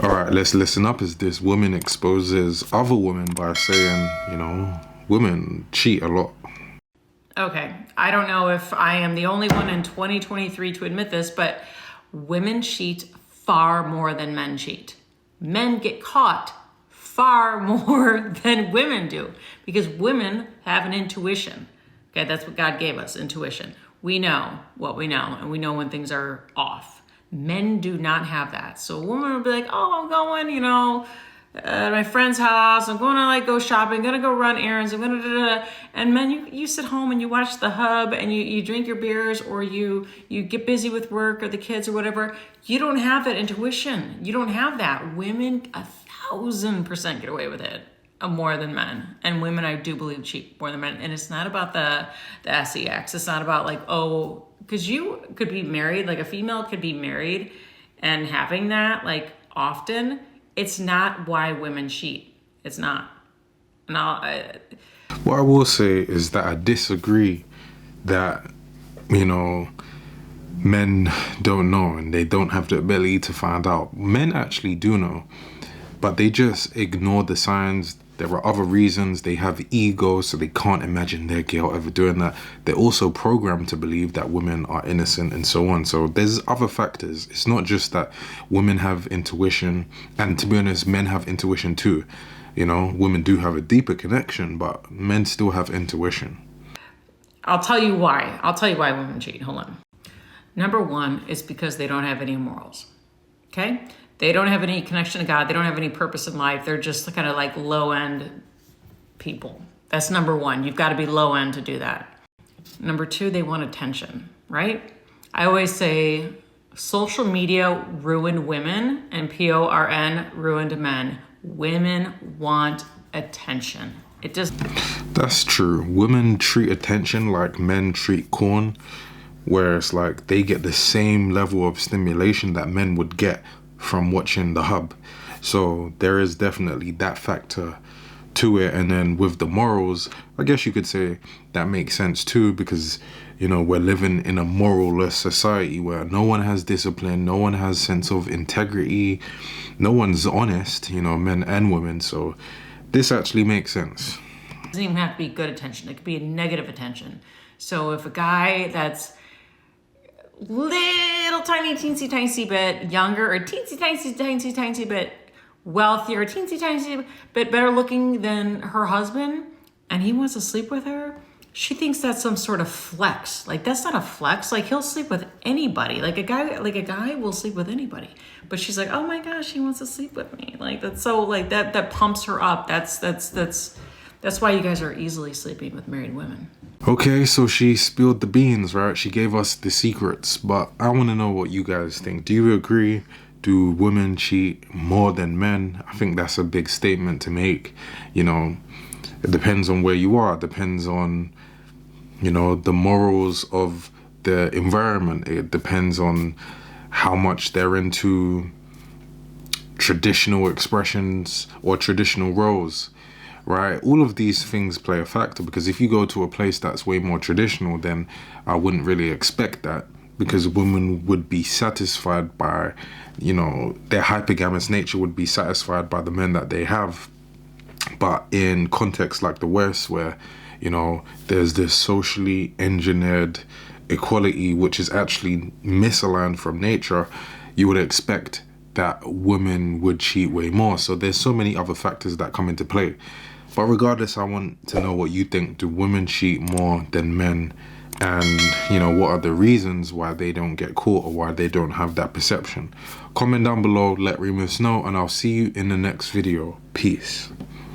All right, let's listen up as this woman exposes other women by saying, women cheat a lot. Okay, I don't know if I am the only one in 2023 to admit this, but women cheat far more than men cheat. Men get caught far more than women do because women have an intuition. Okay, that's what God gave us, intuition. We know what we know and we know when things are off. Men do not have that. So a woman will be like, oh, I'm going, at my friend's house. I'm going to go shopping. I'm going to go run errands. I'm going to da-da-da. And men, you sit home and you watch the hub and you drink your beers, or you get busy with work or the kids or whatever. You don't have that intuition. You don't have that. Women 1,000% get away with it more than men. And women, I do believe, cheat more than men. And it's not about the sex. It's not about because you could be married, like a female could be married and having that often. It's not why women cheat. It's not. What I will say is that I disagree that, men don't know and they don't have the ability to find out. Men actually do know, but they just ignore the signs. There are other reasons. They have egos, so they can't imagine their girl ever doing that. They're also programmed to believe that women are innocent and so on. So there's other factors. It's not just that women have intuition, and to be honest, men have intuition too. Women do have a deeper connection, but men still have intuition. I'll tell you why. Women cheat. Hold on. Number one is because they don't have any morals. Okay? They don't have any connection to God. They don't have any purpose in life. They're just kind of like low-end people. That's number one. You've got to be low-end to do that. Number two, they want attention, right? I always say social media ruined women and PORN ruined men. Women want attention. That's true. Women treat attention like men treat corn, where it's like they get the same level of stimulation that men would get from watching the hub. So there is definitely that factor to it. And then with the morals, I guess you could say that makes sense too, because we're living in a moralless society where no one has discipline, no one has sense of integrity, no one's honest, men and women. So this actually makes sense. It doesn't even have to be good attention. It could be a negative attention. So if a guy that's little tiny teensy bit younger, or teensy bit wealthier, teensy bit better looking than her husband, and he wants to sleep with her, she thinks that's some sort of flex. That's not a flex. He'll sleep with anybody. A guy will sleep with anybody. But she's like, oh my gosh, he wants to sleep with me. That's so that pumps her up. That's why you guys are easily sleeping with married women. Okay, so she spilled the beans, right? She gave us the secrets, but I want to know what you guys think. Do you agree? Do women cheat more than men? I think that's a big statement to make. It depends on where you are. It depends on, the morals of the environment. It depends on how much they're into traditional expressions or traditional roles. Right, all of these things play a factor, because if you go to a place that's way more traditional, then I wouldn't really expect that, because women would be satisfied by, their hypergamous nature would be satisfied by the men that they have. But in contexts like the West, where, there's this socially engineered equality, which is actually misaligned from nature, you would expect that women would cheat way more. So there's so many other factors that come into play. But regardless, I want to know what you think. Do women cheat more than men? And, what are the reasons why they don't get caught, or why they don't have that perception? Comment down below, let Reemus know, and I'll see you in the next video. Peace.